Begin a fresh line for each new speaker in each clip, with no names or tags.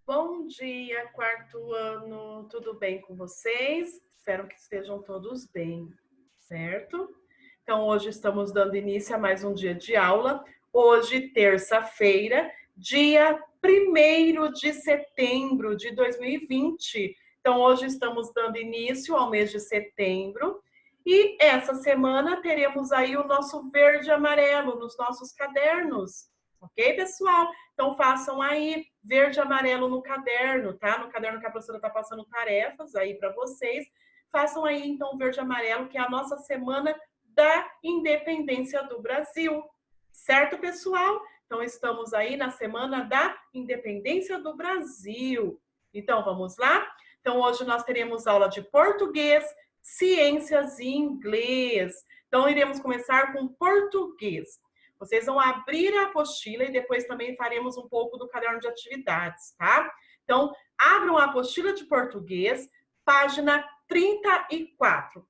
Bom dia, quarto ano, tudo bem com vocês? Espero que estejam todos bem, certo? Então, hoje estamos dando início a mais um dia de aula. Hoje, terça-feira, dia 1º de setembro de 2020. Então, hoje estamos dando início ao mês de setembro. E essa semana teremos aí o nosso verde e amarelo nos nossos cadernos. Ok, pessoal? Então, façam aí verde e amarelo no caderno, tá? No caderno que a professora está passando tarefas aí para vocês. Façam aí, então, verde e amarelo, que é a nossa semana da independência do Brasil. Certo, pessoal? Então, estamos aí na semana da independência do Brasil. Então, vamos lá? Então, hoje nós teremos aula de português, ciências e inglês. Então, iremos começar com português. Vocês vão abrir a apostila e depois também faremos um pouco do caderno de atividades, tá? Então, abram a apostila de português, página 34.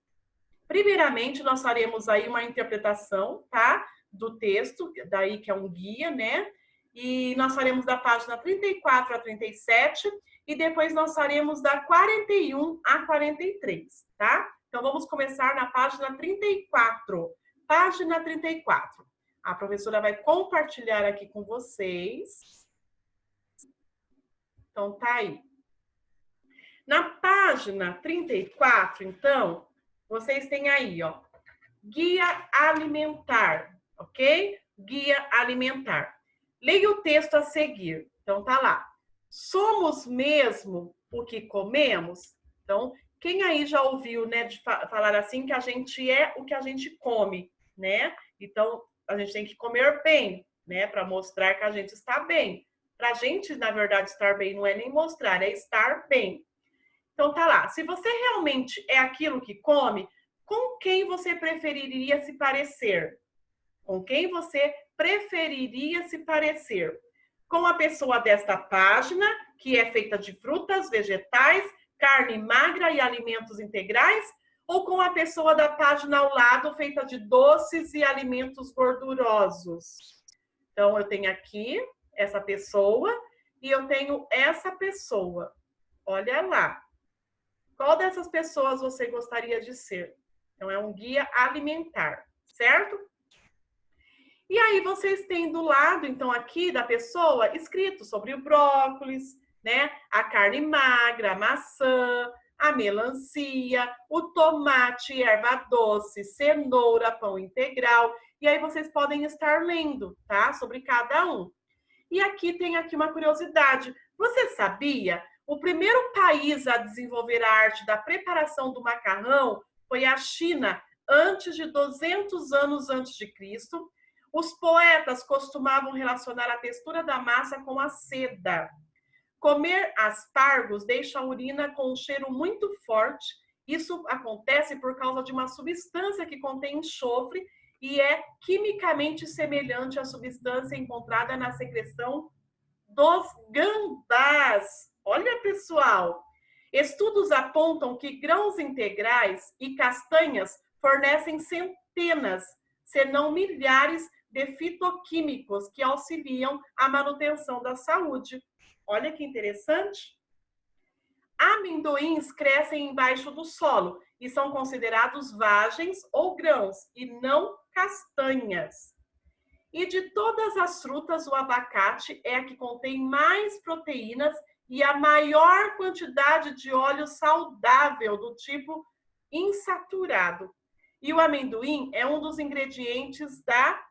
Primeiramente, nós faremos aí uma interpretação, tá? Do texto, daí que é um guia, né? E nós faremos da página 34 a 37 e depois nós faremos da 41 a 43, tá? Então, vamos começar na página 34. Página 34. A professora vai compartilhar aqui com vocês. Então, tá aí. Na página 34, então, vocês têm aí, ó, guia alimentar, ok? Guia alimentar. Leia o texto a seguir. Então, tá lá. Somos mesmo o que comemos? Então, quem aí já ouviu, né, de falar assim que a gente é o que a gente come, né? Então, a gente tem que comer bem, né, para mostrar que a gente está bem. Para a gente, na verdade, estar bem não é nem mostrar, é estar bem. Então, tá lá. Se você realmente é aquilo que come, com quem você preferiria se parecer? Com quem você preferiria se parecer? Com a pessoa desta página, que é feita de frutas, vegetais, carne magra e alimentos integrais? Ou com a pessoa da página ao lado, feita de doces e alimentos gordurosos? Então, eu tenho aqui essa pessoa e eu tenho essa pessoa. Olha lá. Qual dessas pessoas você gostaria de ser? Então, é um guia alimentar, certo? E aí, vocês têm do lado, então, aqui da pessoa, escrito sobre o brócolis, né? A carne magra, a maçã, a melancia, o tomate, erva doce, cenoura, pão integral. E aí, vocês podem estar lendo, tá? Sobre cada um. E aqui tem aqui uma curiosidade. Você sabia? O primeiro país a desenvolver a arte da preparação do macarrão foi a China, antes de 200 anos antes de Cristo. Os poetas costumavam relacionar a textura da massa com a seda. Comer aspargos deixa a urina com um cheiro muito forte. Isso acontece por causa de uma substância que contém enxofre e é quimicamente semelhante à substância encontrada na secreção dos gambás. Olha, pessoal, estudos apontam que grãos integrais e castanhas fornecem centenas, se não milhares, de fitoquímicos que auxiliam a manutenção da saúde. Olha que interessante. Amendoins crescem embaixo do solo e são considerados vagens ou grãos e não castanhas. E de todas as frutas, o abacate é a que contém mais proteínas e a maior quantidade de óleo saudável do tipo insaturado. E o amendoim é um dos ingredientes da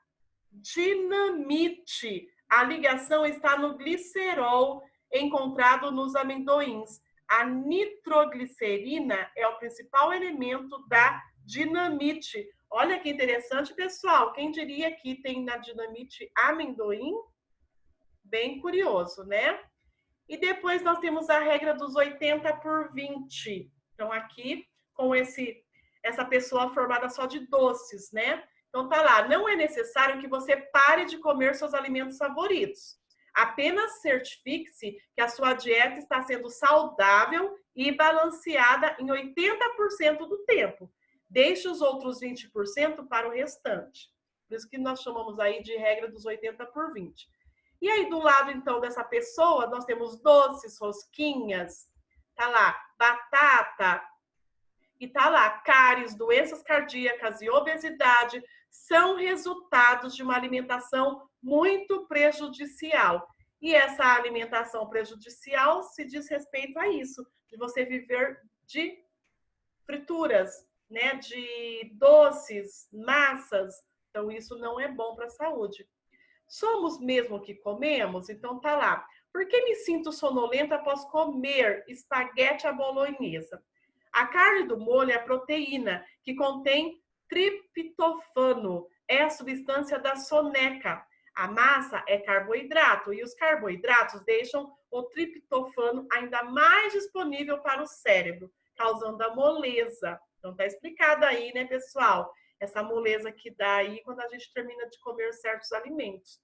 dinamite. A ligação está no glicerol encontrado nos amendoins. A nitroglicerina é o principal elemento da dinamite. Olha que interessante, pessoal. Quem diria que tem na dinamite amendoim? Bem curioso, né? E depois nós temos a regra dos 80/20. Então, aqui, com essa pessoa formada só de doces, né? Então, tá lá. Não é necessário que você pare de comer seus alimentos favoritos. Apenas certifique-se que a sua dieta está sendo saudável e balanceada em 80% do tempo. Deixe os outros 20% para o restante. Por isso que nós chamamos aí de regra dos 80/20. E aí, do lado, então, dessa pessoa, nós temos doces, rosquinhas, tá lá, batata, e tá lá, cáries, doenças cardíacas e obesidade são resultados de uma alimentação muito prejudicial. E essa alimentação prejudicial se diz respeito a isso, de você viver de frituras, né, de doces, massas. Então, isso não é bom para a saúde. Somos mesmo o que comemos? Então, tá lá. Por que me sinto sonolenta após comer espaguete à bolonhesa? A carne do molho é a proteína, que contém triptofano, é a substância da soneca. A massa é carboidrato e os carboidratos deixam o triptofano ainda mais disponível para o cérebro, causando a moleza. Então tá explicado aí, né, pessoal? Essa moleza que dá aí quando a gente termina de comer certos alimentos.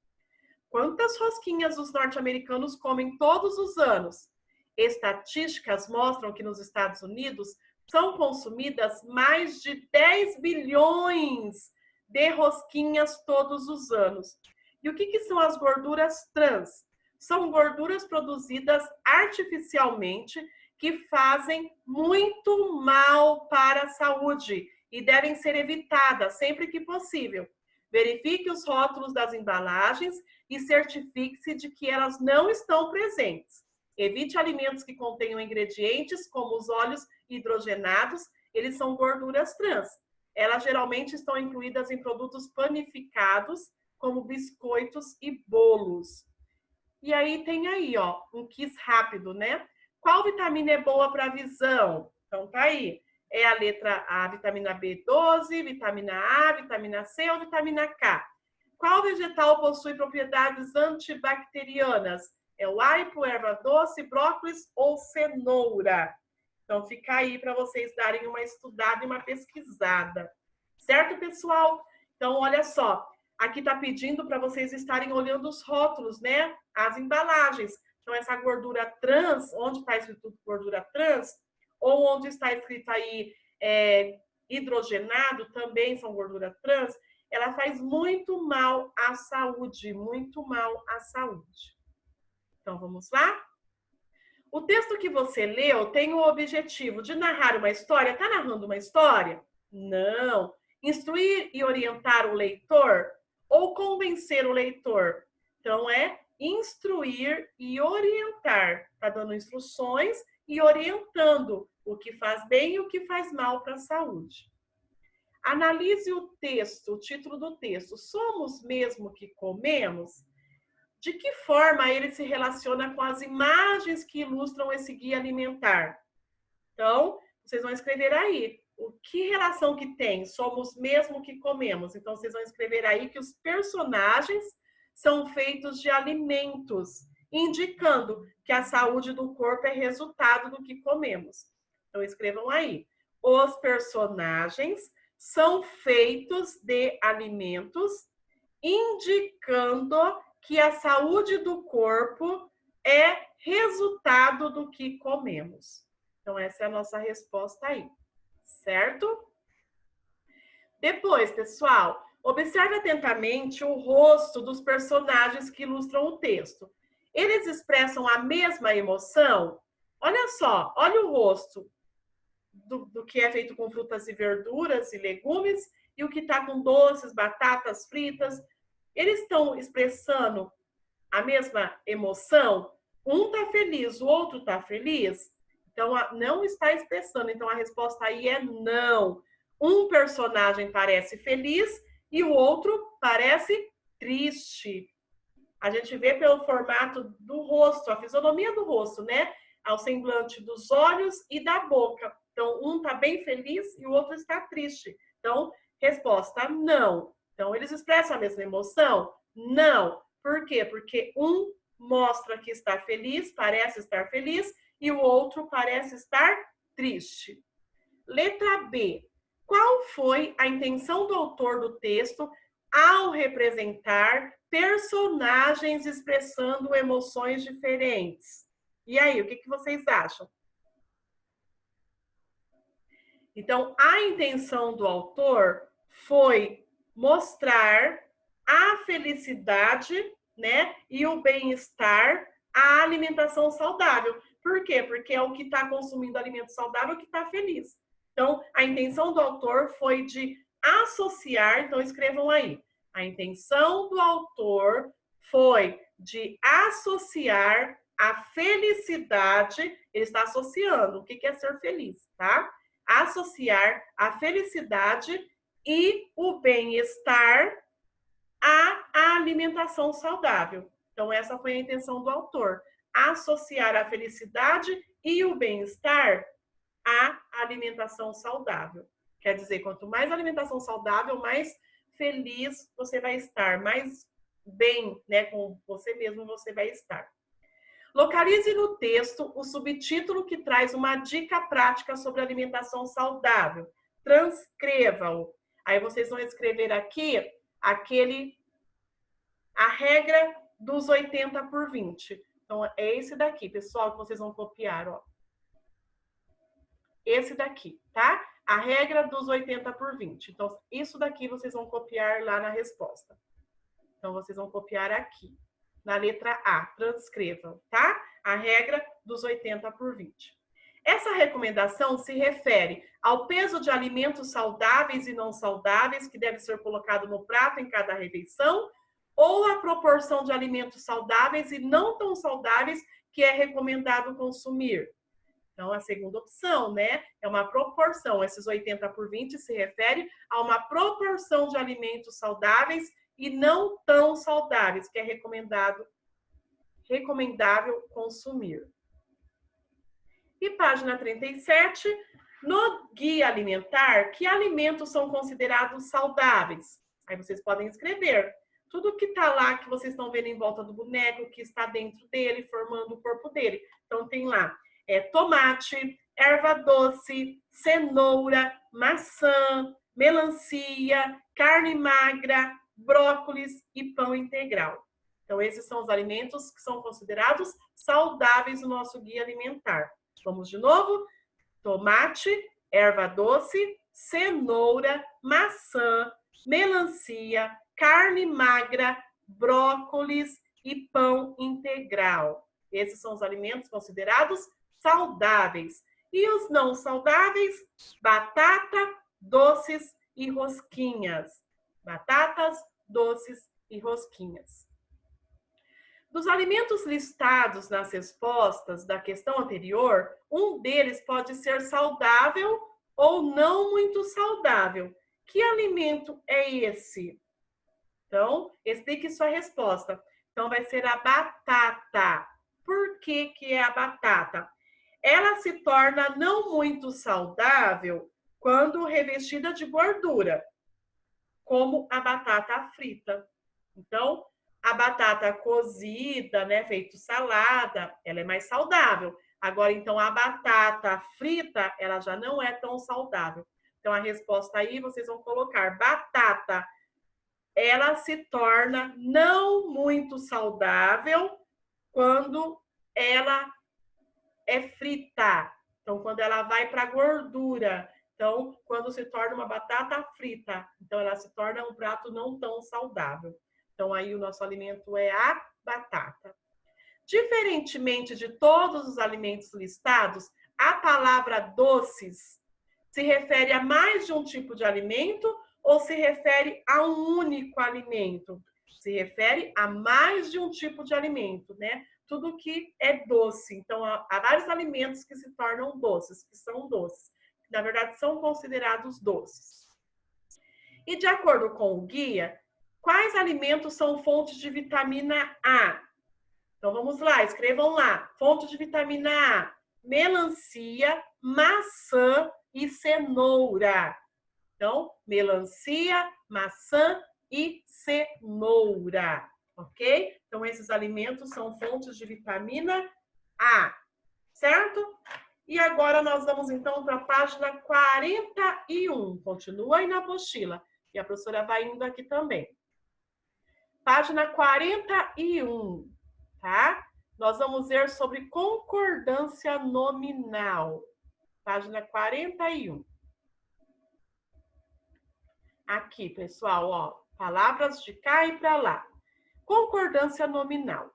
Quantas rosquinhas os norte-americanos comem todos os anos? Estatísticas mostram que nos Estados Unidos são consumidas mais de 10 bilhões de rosquinhas todos os anos. E o que são as gorduras trans? São gorduras produzidas artificialmente que fazem muito mal para a saúde e devem ser evitadas sempre que possível. Verifique os rótulos das embalagens e certifique-se de que elas não estão presentes. Evite alimentos que contenham ingredientes como os óleos hidrogenados, eles são gorduras trans. Elas geralmente estão incluídas em produtos panificados, como biscoitos e bolos. E aí tem aí, ó, um quiz rápido, né? Qual vitamina é boa para a visão? Então tá aí. É a letra A, vitamina B12, vitamina A, vitamina C ou vitamina K? Qual vegetal possui propriedades antibacterianas? É o aipo, erva doce, brócolis ou cenoura? Então fica aí para vocês darem uma estudada e uma pesquisada. Certo, pessoal? Então, olha só. Aqui está pedindo para vocês estarem olhando os rótulos, né? As embalagens. Então, essa gordura trans, onde está escrito gordura trans, ou onde está escrito aí hidrogenado, também são gordura trans, ela faz muito mal à saúde, muito mal à saúde. Então, vamos lá? O texto que você leu tem o objetivo de narrar uma história. Está narrando uma história? Não. Instruir e orientar o leitor ou convencer o leitor? Então, é instruir e orientar. Está dando instruções e orientando o que faz bem e o que faz mal para a saúde. Analise o texto, o título do texto. Somos mesmo o que comemos? De que forma ele se relaciona com as imagens que ilustram esse guia alimentar? Então, vocês vão escrever aí. Que relação que tem? Somos mesmo o que comemos. Então, vocês vão escrever aí que os personagens são feitos de alimentos, indicando que a saúde do corpo é resultado do que comemos. Então, escrevam aí. Os personagens são feitos de alimentos, indicando que a saúde do corpo é resultado do que comemos. Então, essa é a nossa resposta aí, certo? Depois, pessoal, observe atentamente o rosto dos personagens que ilustram o texto. Eles expressam a mesma emoção? Olha só, olha o rosto do que é feito com frutas e verduras e legumes e o que está com doces, batatas fritas. Eles estão expressando a mesma emoção? Um está feliz, o outro está feliz? Então, não está expressando. Então, a resposta aí é não. Um personagem parece feliz e o outro parece triste. A gente vê pelo formato do rosto, a fisionomia do rosto, né? Ao semblante dos olhos e da boca. Então, um está bem feliz e o outro está triste. Então, resposta não. Então, eles expressam a mesma emoção? Não. Por quê? Porque um mostra que está feliz, parece estar feliz, e o outro parece estar triste. Letra B. Qual foi a intenção do autor do texto ao representar personagens expressando emoções diferentes? E aí, o que vocês acham? Então, a intenção do autor foi mostrar a felicidade né? E o bem-estar, a alimentação saudável. Por quê? Porque é o que está consumindo alimento saudável que está feliz. Então, a intenção do autor foi de associar, então escrevam aí. A intenção do autor foi de associar a felicidade, ele está associando o que é ser feliz, tá? Associar a felicidade e o bem-estar à alimentação saudável. Então, essa foi a intenção do autor. Associar a felicidade e o bem-estar à alimentação saudável. Quer dizer, quanto mais alimentação saudável, mais feliz você vai estar, mais bem, né, com você mesmo você vai estar. Localize no texto o subtítulo que traz uma dica prática sobre alimentação saudável. Transcreva-o. Aí vocês vão escrever aqui a regra dos 80/20. Então, é esse daqui, pessoal, que vocês vão copiar, ó. Esse daqui, tá? A regra dos 80/20. Então, isso daqui vocês vão copiar lá na resposta. Então, vocês vão copiar aqui, na letra A, transcrevam, tá? A regra dos 80/20. Essa recomendação se refere ao peso de alimentos saudáveis e não saudáveis que deve ser colocado no prato em cada refeição, ou a proporção de alimentos saudáveis e não tão saudáveis que é recomendado consumir. Então, a segunda opção, né? É uma proporção. Esses 80/20 se refere a uma proporção de alimentos saudáveis e não tão saudáveis, que é recomendável consumir. E página 37, no guia alimentar, que alimentos são considerados saudáveis? Aí vocês podem escrever. Tudo que está lá, que vocês estão vendo em volta do boneco, que está dentro dele, formando o corpo dele. Então, tem lá tomate, erva doce, cenoura, maçã, melancia, carne magra, brócolis e pão integral. Então, esses são os alimentos que são considerados saudáveis no nosso guia alimentar. Vamos de novo? Tomate, erva doce, cenoura, maçã, melancia, carne magra, brócolis e pão integral. Esses são os alimentos considerados saudáveis. E os não saudáveis? Batata, doces e rosquinhas. Batatas, doces e rosquinhas. Dos alimentos listados nas respostas da questão anterior, um deles pode ser saudável ou não muito saudável. Que alimento é esse? Então, explique sua resposta. Então, vai ser a batata. Por que que é a batata? Ela se torna não muito saudável quando revestida de gordura, como a batata frita. Então, a batata cozida, né, feito salada, ela é mais saudável. Agora, então, a batata frita, ela já não é tão saudável. Então, a resposta aí, vocês vão colocar batata. Ela se torna não muito saudável quando ela é frita. Então, quando ela vai para a gordura. Então, quando se torna uma batata frita. Então, ela se torna um prato não tão saudável. Então, aí o nosso alimento é a batata. Diferentemente de todos os alimentos listados, a palavra doces se refere a mais de um tipo de alimento ou se refere a um único alimento? Se refere a mais de um tipo de alimento, né? Tudo que é doce. Então, há vários alimentos que se tornam doces, que são doces. Que, na verdade, são considerados doces. E de acordo com o guia, quais alimentos são fontes de vitamina A? Então, vamos lá, escrevam lá. Fonte de vitamina A: melancia, maçã e cenoura. Então, melancia, maçã e cenoura, ok? Então, esses alimentos são fontes de vitamina A, certo? E agora nós vamos, então, para a página 41. Continua aí na apostila. E a professora vai indo aqui também. Página 41, tá? Nós vamos ver sobre concordância nominal. Página 41. Aqui, pessoal, ó, palavras de cá e para lá. Concordância nominal.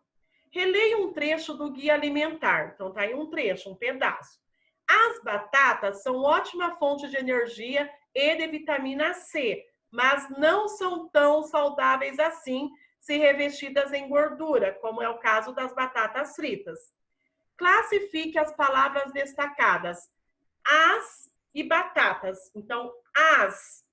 Releia um trecho do Guia Alimentar. Então, tá aí um trecho, um pedaço. As batatas são ótima fonte de energia e de vitamina C, mas não são tão saudáveis assim se revestidas em gordura, como é o caso das batatas fritas. Classifique as palavras destacadas. As e batatas. Então, as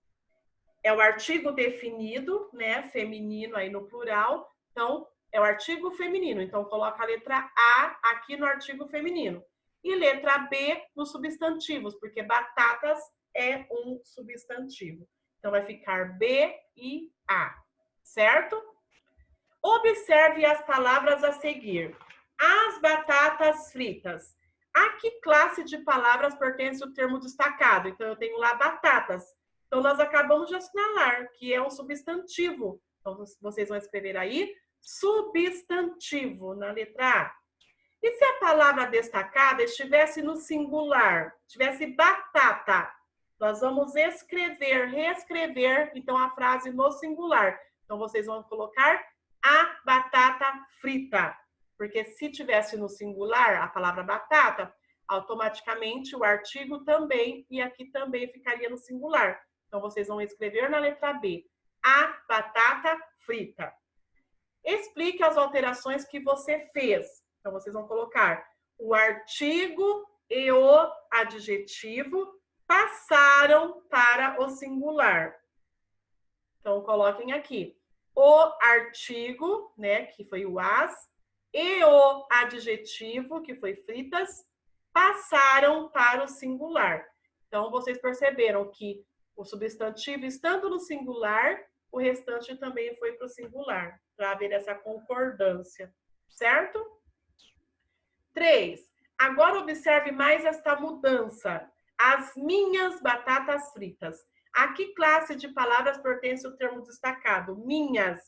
é o artigo definido, né? Feminino aí no plural. Então, é o artigo feminino. Então, coloca a letra A aqui no artigo feminino. E letra B nos substantivos, porque batatas é um substantivo. Então, vai ficar B e A, certo? Observe as palavras a seguir. As batatas fritas. A que classe de palavras pertence o termo destacado? Então, eu tenho lá batatas. Então, nós acabamos de assinalar que é um substantivo. Então, vocês vão escrever aí substantivo na letra A. E se a palavra destacada estivesse no singular, tivesse batata, nós vamos escrever, reescrever, então, a frase no singular. Então, vocês vão colocar a batata frita. Porque se tivesse no singular a palavra batata, automaticamente o artigo também e aqui também ficaria no singular. Então, vocês vão escrever na letra B, a batata frita. Explique as alterações que você fez. Então, vocês vão colocar o artigo e o adjetivo passaram para o singular. Então, coloquem aqui. O artigo, né, que foi o as, e o adjetivo, que foi fritas, passaram para o singular. Então, vocês perceberam que o substantivo estando no singular, o restante também foi para o singular, para haver essa concordância, certo? 3. Agora observe mais esta mudança. As minhas batatas fritas. A que classe de palavras pertence o termo destacado? Minhas.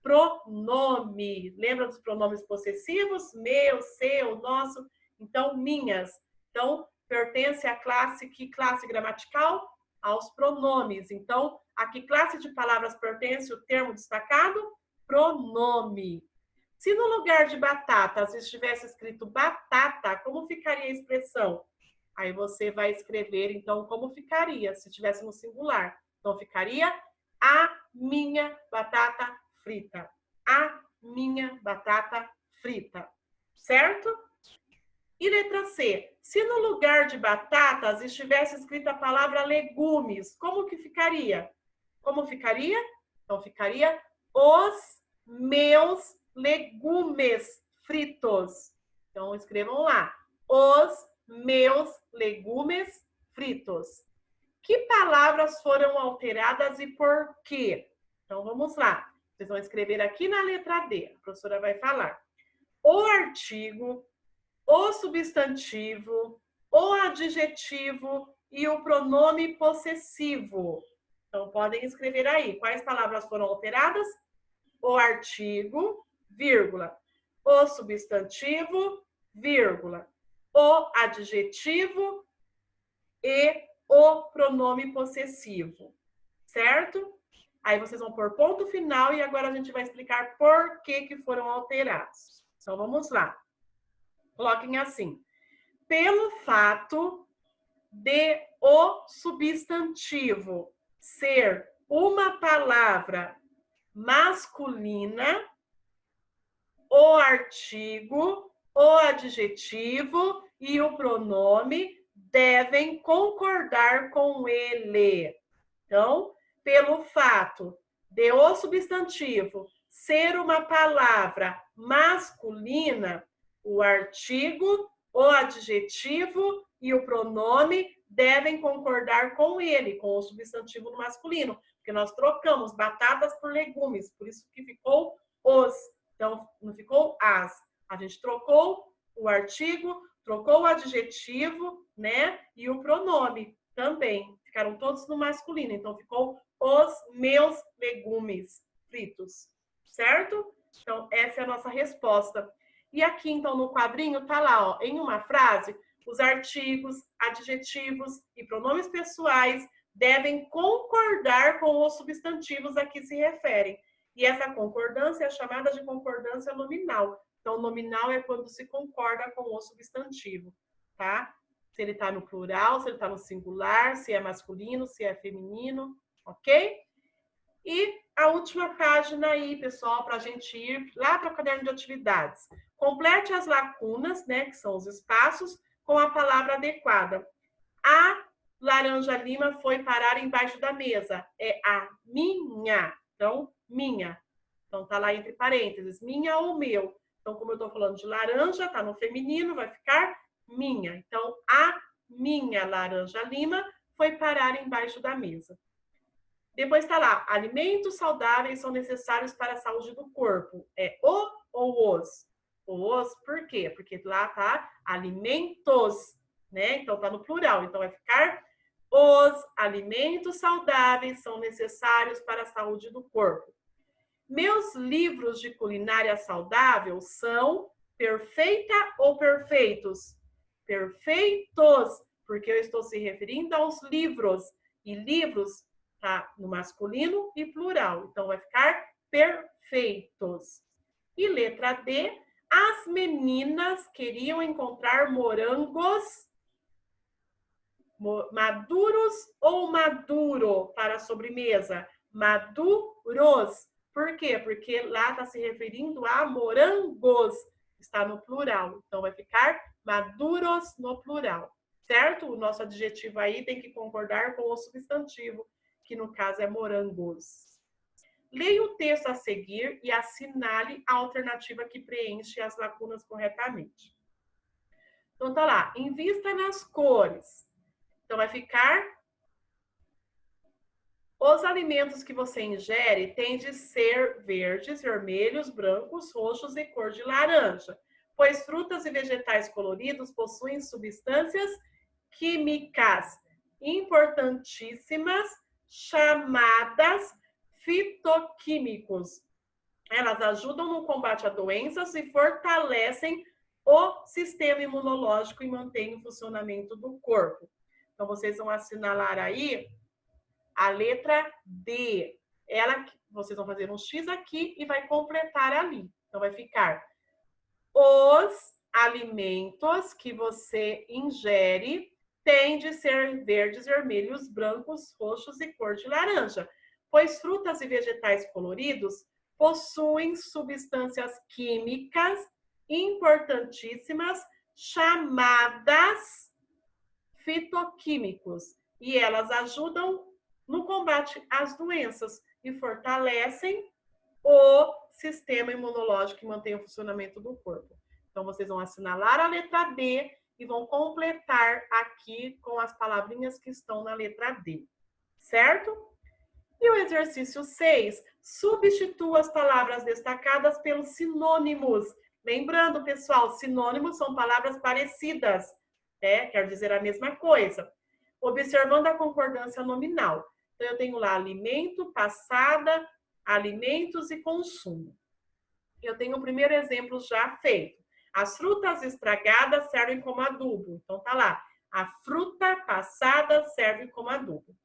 Pronome. Lembra dos pronomes possessivos? Meu, seu, nosso. Então, minhas. Então, pertence à classe, que classe gramatical? Aos pronomes. Então, a que classe de palavras pertence o termo destacado? Pronome. Se no lugar de batatas estivesse escrito batata, como ficaria a expressão? Aí você vai escrever, então, como ficaria se estivesse no singular. Então, ficaria a minha batata frita. A minha batata frita. Certo? E letra C. Se no lugar de batatas estivesse escrita a palavra legumes, como que ficaria? Como ficaria? Então, ficaria os meus legumes fritos. Então, escrevam lá. Os meus legumes fritos. Que palavras foram alteradas e por quê? Então, vamos lá. Vocês vão escrever aqui na letra D. A professora vai falar. O artigo, o substantivo, o adjetivo e o pronome possessivo. Então, podem escrever aí. Quais palavras foram alteradas? O artigo, vírgula. O substantivo, vírgula. O adjetivo e o pronome possessivo. Certo? Aí vocês vão pôr ponto final e agora a gente vai explicar por que foram alterados. Então, vamos lá. Coloquem assim. Pelo fato de o substantivo ser uma palavra masculina, o artigo, o adjetivo e o pronome devem concordar com ele. Então, pelo fato de o substantivo ser uma palavra masculina, o artigo, o adjetivo e o pronome devem concordar com ele, com o substantivo no masculino, porque nós trocamos batatas por legumes, por isso que ficou os. Então, não ficou as. A gente trocou o artigo, trocou o adjetivo, né? E o pronome também. Ficaram todos no masculino. Então, ficou os meus legumes fritos. Certo? Então, essa é a nossa resposta. E aqui, então, no quadrinho, tá lá, ó, em uma frase, os artigos, adjetivos e pronomes pessoais devem concordar com os substantivos a que se referem. E essa concordância é chamada de concordância nominal. Então, nominal é quando se concorda com o substantivo, tá? Se ele está no plural, se ele está no singular, se é masculino, se é feminino, ok? E a última página aí, pessoal, para a gente ir lá para o caderno de atividades. Complete as lacunas, né, que são os espaços, com a palavra adequada. A laranja-lima foi parar embaixo da mesa. É a minha. Então, minha. Então, tá lá entre parênteses, minha ou meu. Então, como eu estou falando de laranja, tá no feminino, vai ficar minha. Então, a minha laranja-lima foi parar embaixo da mesa. Depois está lá, alimentos saudáveis são necessários para a saúde do corpo. É o ou os? Os, por quê? Porque lá tá alimentos, né? Então tá no plural, então vai ficar os alimentos saudáveis são necessários para a saúde do corpo. Meus livros de culinária saudável são perfeita ou perfeitos? Perfeitos, porque eu estou se referindo aos livros. E livros tá no masculino e plural. Então, vai ficar perfeitos. E letra D, as meninas queriam encontrar morangos maduros ou maduro para a sobremesa? Maduros. Por quê? Porque lá está se referindo a morangos. Está no plural. Então, vai ficar maduros no plural. Certo? O nosso adjetivo aí tem que concordar com o substantivo, que no caso é morangos. Leia o texto a seguir e assinale a alternativa que preenche as lacunas corretamente. Então, tá lá. Invista nas cores. Então, vai ficar: os alimentos que você ingere têm de ser verdes, vermelhos, brancos, roxos e cor de laranja, pois frutas e vegetais coloridos possuem substâncias químicas importantíssimas chamadas fitoquímicos. Elas ajudam no combate a doenças e fortalecem o sistema imunológico e mantêm o funcionamento do corpo. Então, vocês vão assinalar aí a letra D. Vocês vão fazer um X aqui e vai completar ali. Então, vai ficar: os alimentos que você ingere têm de ser verdes, vermelhos, brancos, roxos e cor de laranja, pois frutas e vegetais coloridos possuem substâncias químicas importantíssimas chamadas fitoquímicos, e elas ajudam no combate às doenças e fortalecem o sistema imunológico que mantém o funcionamento do corpo. Então, vocês vão assinalar a letra D e vão completar aqui com as palavrinhas que estão na letra D, certo? E o exercício 6, substitua as palavras destacadas pelos sinônimos. Lembrando, pessoal, sinônimos são palavras parecidas, quer dizer a mesma coisa. Observando a concordância nominal. Então, eu tenho lá alimento, passada, alimentos e consumo. Eu tenho o primeiro exemplo já feito. As frutas estragadas servem como adubo. Então, tá lá. A fruta passada serve como adubo.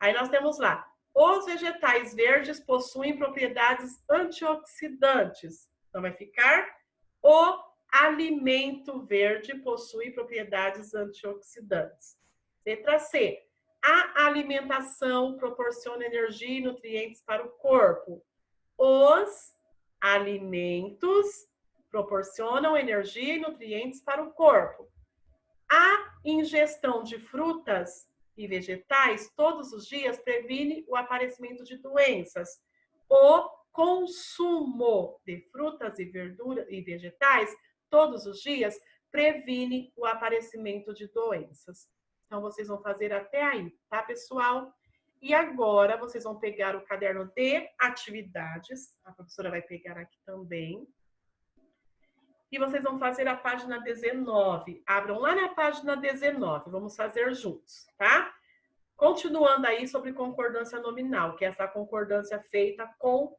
Aí nós temos lá. Os vegetais verdes possuem propriedades antioxidantes. Então, vai ficar: o alimento verde possui propriedades antioxidantes. Letra C. A alimentação proporciona energia e nutrientes para o corpo. Os alimentos proporcionam energia e nutrientes para o corpo. A ingestão de frutas e vegetais todos os dias previne o aparecimento de doenças. O consumo de frutas e verduras e vegetais todos os dias previne o aparecimento de doenças. Então, vocês vão fazer até aí, tá, pessoal? E agora, vocês vão pegar o caderno de atividades. A professora vai pegar aqui também. E vocês vão fazer a página 19. Abram lá na página 19. Vamos fazer juntos, tá? Continuando aí sobre concordância nominal, que é essa concordância feita com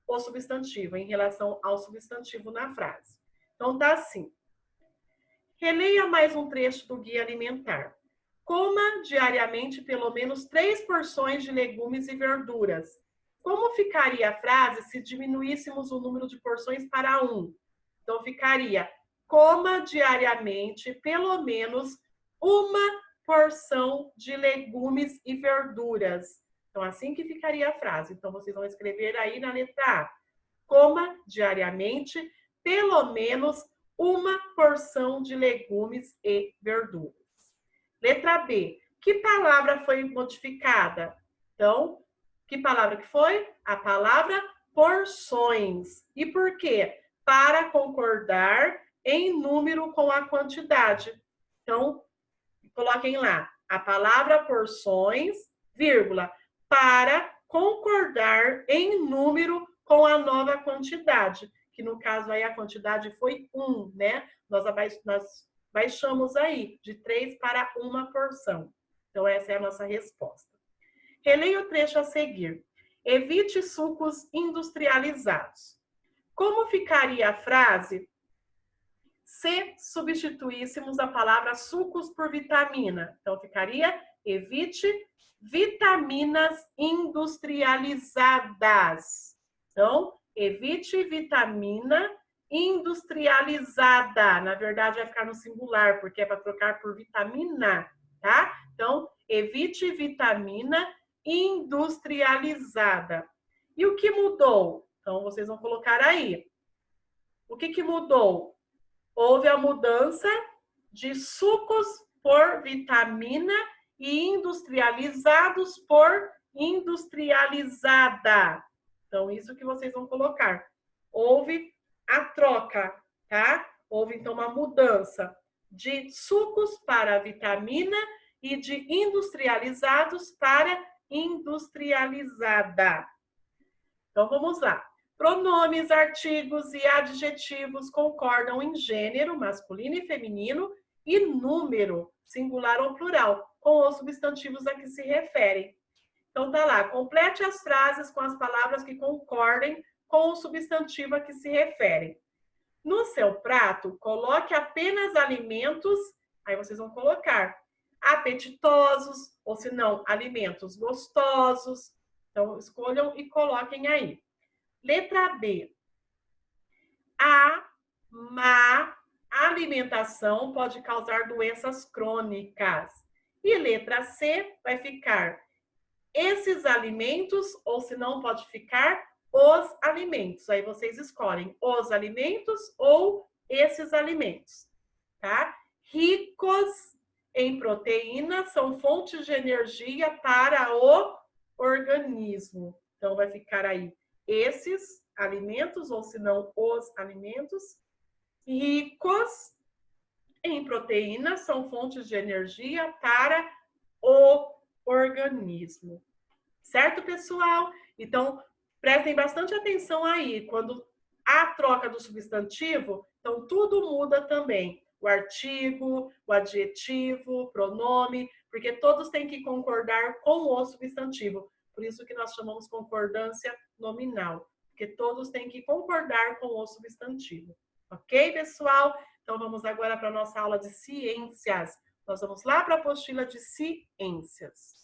o substantivo, em relação ao substantivo na frase. Então, tá assim. Releia mais um trecho do Guia Alimentar. Coma diariamente pelo menos 3 porções de legumes e verduras. Como ficaria a frase se diminuíssemos o número de porções para 1? Então, ficaria: coma diariamente pelo menos uma porção de legumes e verduras. Então, assim que ficaria a frase. Então, vocês vão escrever aí na letra A. Coma diariamente pelo menos uma porção de legumes e verduras. Letra B. Que palavra foi modificada? Então, que palavra que foi? A palavra porções. E por quê? Para concordar em número com a quantidade. Então, coloquem lá a palavra porções, vírgula, para concordar em número com a nova quantidade, que no caso aí a quantidade foi 1, né? Nós baixamos aí de 3 para 1 porção. Então, essa é a nossa resposta. Releia o trecho a seguir. Evite sucos industrializados. Como ficaria a frase se substituíssemos a palavra sucos por vitamina? Então, ficaria: evite vitaminas industrializadas. Então, evite vitamina industrializada. Na verdade, vai ficar no singular, porque é para trocar por vitamina, tá? Então, evite vitamina industrializada. E o que mudou? Então, vocês vão colocar aí. O que mudou? Houve a mudança de sucos por vitamina e industrializados por industrializada. Então, isso que vocês vão colocar. Houve a troca, tá? Houve, então, uma mudança de sucos para vitamina e de industrializados para industrializada. Então, vamos lá. Pronomes, artigos e adjetivos concordam em gênero, masculino e feminino, e número, singular ou plural, com os substantivos a que se referem. Então, tá lá. Complete as frases com as palavras que concordem com o substantivo a que se referem. No seu prato, coloque apenas alimentos, aí vocês vão colocar apetitosos, ou se não, alimentos gostosos. Então, escolham e coloquem aí. Letra B. A má alimentação pode causar doenças crônicas. E letra C vai ficar esses alimentos, ou se não, pode ficar os alimentos. Aí vocês escolhem os alimentos ou esses alimentos, tá? Ricos em proteínas são fontes de energia para o organismo. Então, vai ficar aí esses alimentos, ou se não, os alimentos. Ricos em proteínas são fontes de energia para o organismo. Certo, pessoal? Então, prestem bastante atenção aí. Quando há troca do substantivo, então tudo muda também. O artigo, o adjetivo, o pronome, porque todos têm que concordar com o substantivo. Por isso que nós chamamos concordância nominal, porque todos têm que concordar com o substantivo. Ok, pessoal? Então, vamos agora para a nossa aula de ciências. Nós vamos lá para a apostila de ciências.